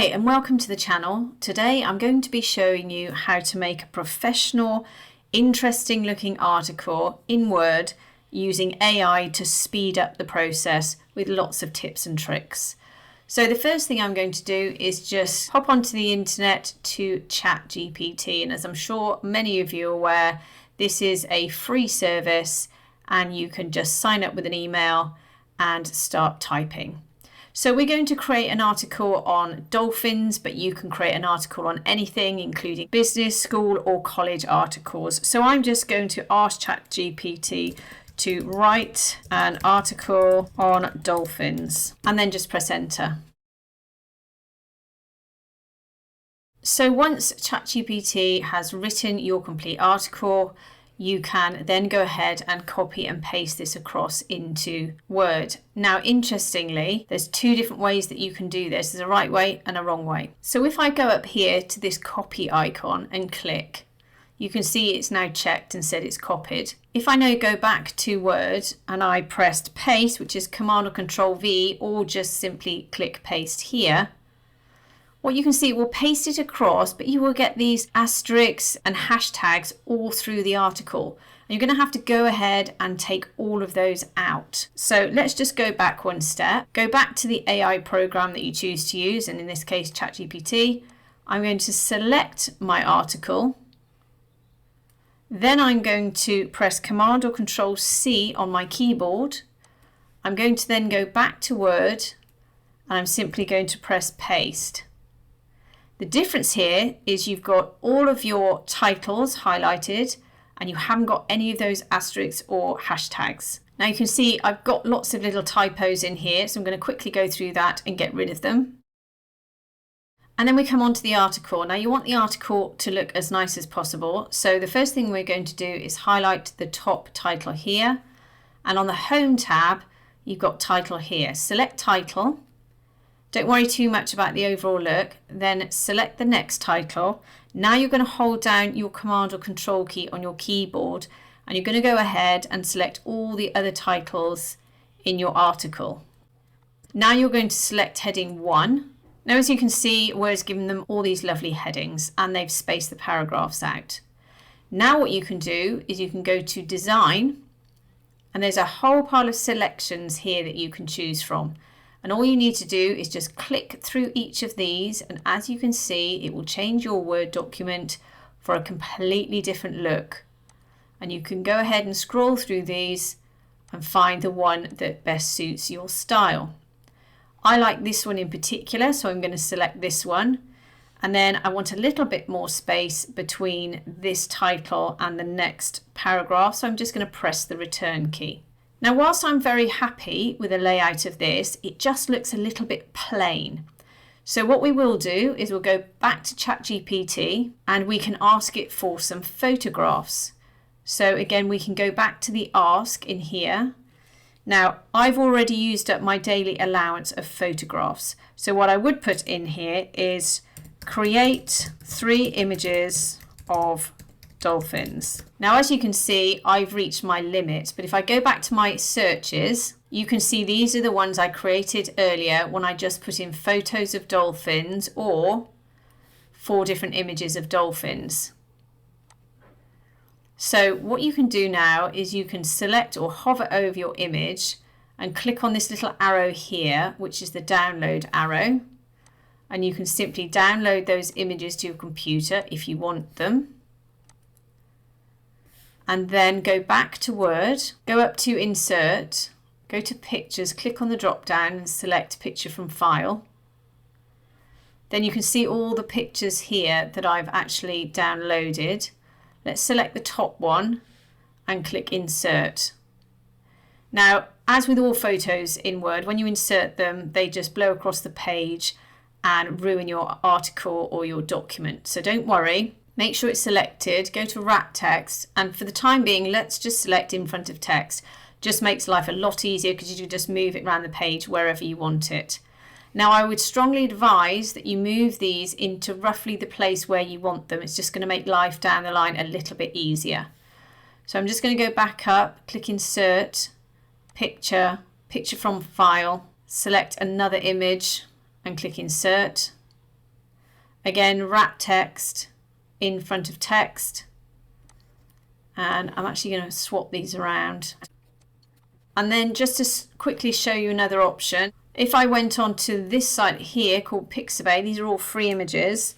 Hi and welcome to the channel. Today I'm going to be showing you how to make a professional, interesting looking article in Word using AI to speed up the process with lots of tips and tricks. So the first thing I'm going to do is just hop onto the internet to ChatGPT, and as I'm sure many of you are aware, this is a free service and you can just sign up with an email and start typing. So we're going to create an article on dolphins, but you can create an article on anything, including business, school or college articles. So I'm just going to ask ChatGPT to write an article on dolphins and then just press enter. So once ChatGPT has written your complete article, you can then go ahead and copy and paste this across into Word. Now, interestingly, there's two different ways that you can do this. There's a right way and a wrong way. So if I go up here to this copy icon and click, you can see it's now checked and said it's copied. If I now go back to Word and I pressed paste, which is Command or Control V, or just simply click paste here, what you can see, it will paste it across, but you will get these asterisks and hashtags all through the article. And you're going to have to go ahead and take all of those out. So let's just go back one step. Go back to the AI program that you choose to use, and in this case, ChatGPT. I'm going to select my article. Then I'm going to press Command or Control C on my keyboard. I'm going to then go back to Word, and I'm simply going to press paste. The difference here is you've got all of your titles highlighted and you haven't got any of those asterisks or hashtags. Now you can see I've got lots of little typos in here, so I'm going to quickly go through that and get rid of them. And then we come on to the article. Now you want the article to look as nice as possible. So the first thing we're going to do is highlight the top title here. And on the Home tab, you've got title here. Select title. Don't worry too much about the overall look, then select the next title. Now you're going to hold down your Command or Control key on your keyboard and you're going to go ahead and select all the other titles in your article. Now you're going to select heading 1. Now as you can see, Word's given them all these lovely headings and they've spaced the paragraphs out. Now what you can do is you can go to Design, and there's a whole pile of selections here that you can choose from. And all you need to do is just click through each of these, and as you can see, it will change your Word document for a completely different look. And you can go ahead and scroll through these and find the one that best suits your style. I like this one in particular, so I'm going to select this one. And then I want a little bit more space between this title and the next paragraph, so I'm just going to press the return key. Now, whilst I'm very happy with the layout of this, it just looks a little bit plain. So what we will do is we'll go back to ChatGPT and we can ask it for some photographs. So again, we can go back to the ask in here. Now, I've already used up my daily allowance of photographs. So what I would put in here is create 3 images of dolphins. Now, as you can see, I've reached my limit, but if I go back to my searches, you can see these are the ones I created earlier when I just put in photos of dolphins or 4 different images of dolphins. So what you can do now is you can select or hover over your image and click on this little arrow here, which is the download arrow, and you can simply download those images to your computer if you want them. And then go back to Word, go up to Insert, go to Pictures, click on the drop down and select Picture from File. Then you can see all the pictures here that I've actually downloaded. Let's select the top one and click Insert. Now, as with all photos in Word, when you insert them, they just blow across the page and ruin your article or your document. So don't worry. Make sure it's selected, go to wrap text, and for the time being, let's just select in front of text. Just makes life a lot easier because you can just move it around the page wherever you want it. Now, I would strongly advise that you move these into roughly the place where you want them. It's just going to make life down the line a little bit easier. So I'm just going to go back up, click Insert, Picture from File, select another image and click Insert. Again, wrap text in front of text. And I'm actually going to swap these around. And then just to quickly show you another option, if I went on to this site here called Pixabay, these are all free images,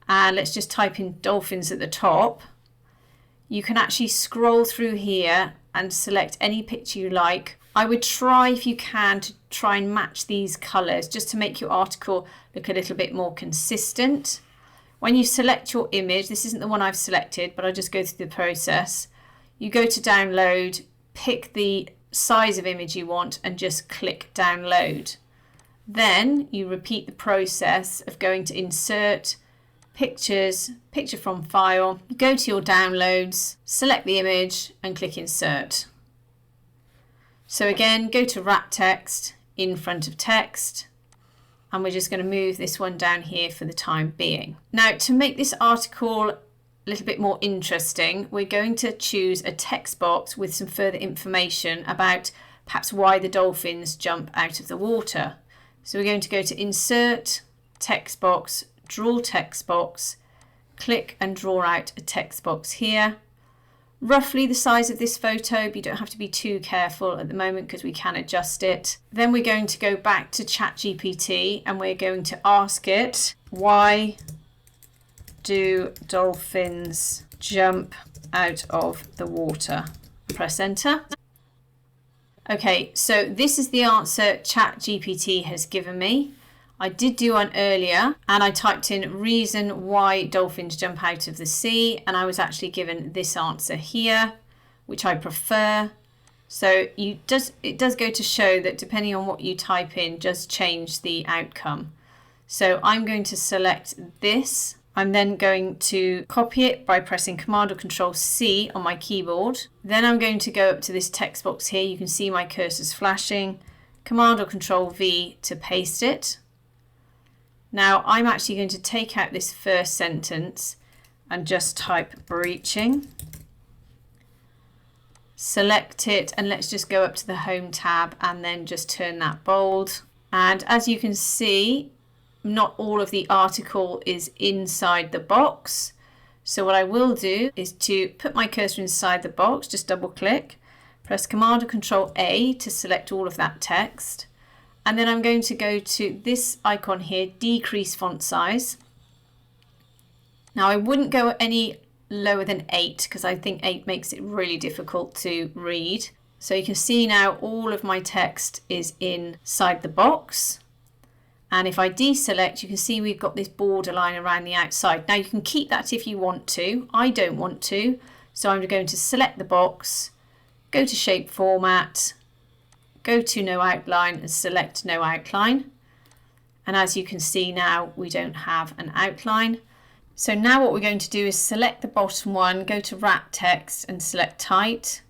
and let's just type in dolphins at the top, you can actually scroll through here and select any picture you like. I would try, if you can, to try and match these colours just to make your article look a little bit more consistent. When you select your image, this isn't the one I've selected, but I'll just go through the process. You go to download, pick the size of image you want and just click download. Then you repeat the process of going to insert, pictures, picture from file, go to your downloads, select the image and click insert. So again, go to wrap text in front of text, and we're just going to move this one down here for the time being. Now, to make this article a little bit more interesting, we're going to choose a text box with some further information about perhaps why the dolphins jump out of the water. So we're going to go to insert, text box, draw text box, click and draw out a text box here. Roughly the size of this photo, but you don't have to be too careful at the moment because we can adjust it. Then we're going to go back to ChatGPT and we're going to ask it, why do dolphins jump out of the water? Press enter. Okay, so this is the answer ChatGPT has given me. I did do one earlier and I typed in reason why dolphins jump out of the sea, and I was actually given this answer here, which I prefer. So it does go to show that depending on what you type in does change the outcome. So I'm going to select this. I'm then going to copy it by pressing Command or Control C on my keyboard. Then I'm going to go up to this text box here. You can see my cursor's flashing. Command or Control V to paste it. Now I'm actually going to take out this first sentence and just type breaching. Select it and let's just go up to the Home tab and then just turn that bold. And as you can see, not all of the article is inside the box. So what I will do is to put my cursor inside the box, just double click, press Command or Control A to select all of that text. And then I'm going to go to this icon here, decrease font size. Now I wouldn't go any lower than 8 because I think 8 makes it really difficult to read. So you can see now all of my text is inside the box. And if I deselect, you can see we've got this borderline around the outside. Now you can keep that if you want to. I don't want to. So I'm going to select the box, go to shape format, go to no outline and select no outline. And as you can see now, we don't have an outline. So now what we're going to do is select the bottom one, go to wrap text and select tight.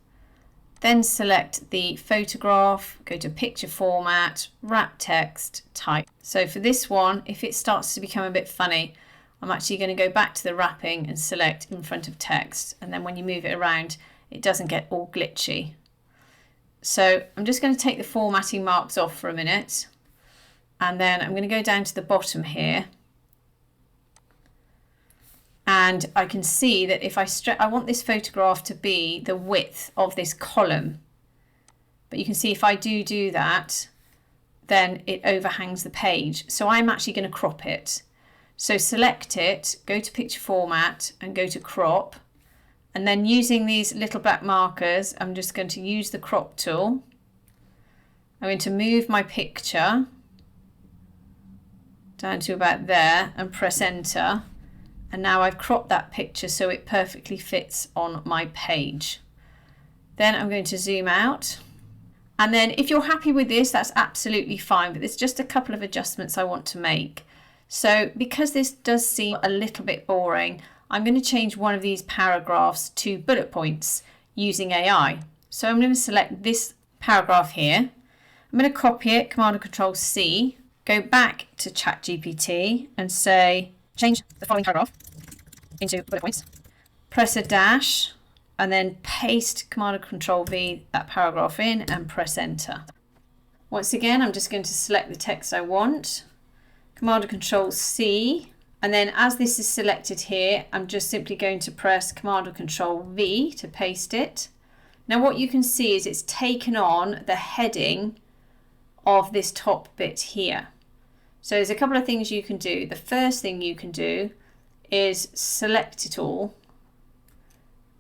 Then select the photograph, go to picture format, wrap text, type. So for this one, if it starts to become a bit funny, I'm actually going to go back to the wrapping and select in front of text. And then when you move it around, it doesn't get all glitchy. So I'm just going to take the formatting marks off for a minute. And then I'm going to go down to the bottom here. And I can see that if I want this photograph to be the width of this column. But you can see if I do that, then it overhangs the page. So I'm actually going to crop it. So select it, go to picture format and go to crop. And then using these little black markers, I'm just going to use the crop tool. I'm going to move my picture down to about there and press enter. And now I've cropped that picture so it perfectly fits on my page. Then I'm going to zoom out. And then if you're happy with this, that's absolutely fine, but there's just a couple of adjustments I want to make. So because this does seem a little bit boring, I'm going to change one of these paragraphs to bullet points using AI. So I'm going to select this paragraph here. I'm going to copy it, Command and Control C, go back to ChatGPT and say, change the following paragraph into bullet points, press a dash and then paste Command and Control V that paragraph in and press enter. Once again, I'm just going to select the text I want, Command and Control C And then as this is selected here, I'm just simply going to press Command or Control V to paste it. Now what you can see is it's taken on the heading of this top bit here. So there's a couple of things you can do. The first thing you can do is select it all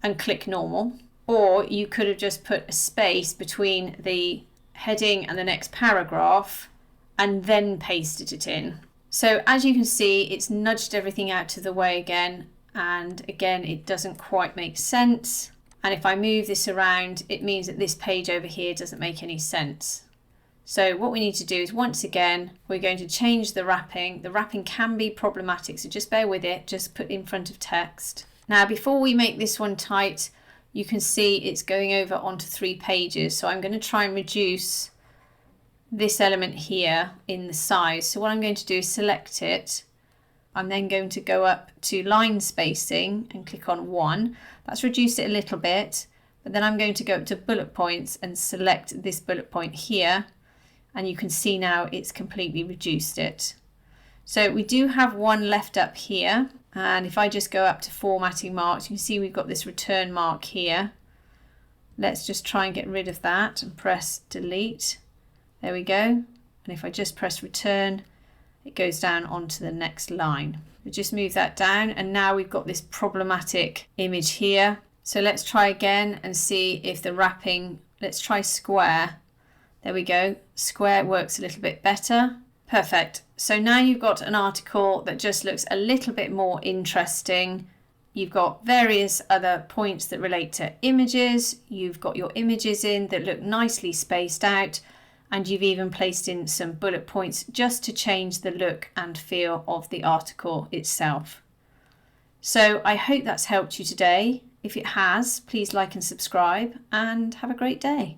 and click normal, or you could have just put a space between the heading and the next paragraph and then pasted it in. So as you can see, it's nudged everything out of the way again, and again it doesn't quite make sense. And if I move this around, it means that this page over here doesn't make any sense. So what we need to do is, once again, we're going to change the wrapping. The wrapping can be problematic, so just bear with it, just put in front of text. Now before we make this one tight, you can see it's going over onto 3 pages, so I'm going to try and reduce this element here in the size. So what I'm going to do is select it. I'm then going to go up to line spacing and click on 1. That's reduced it a little bit, but then I'm going to go up to bullet points and select this bullet point here, and you can see now it's completely reduced it. So we do have one left up here, and if I just go up to formatting marks, you can see we've got this return mark here. Let's just try and get rid of that and press delete. There we go. And if I just press return, it goes down onto the next line. We just move that down, and now we've got this problematic image here. So let's try again and see if the wrapping, let's try square. There we go. Square works a little bit better. Perfect. So now you've got an article that just looks a little bit more interesting. You've got various other points that relate to images. You've got your images in that look nicely spaced out, and you've even placed in some bullet points just to change the look and feel of the article itself. So I hope that's helped you today. If it has, please like and subscribe, and have a great day.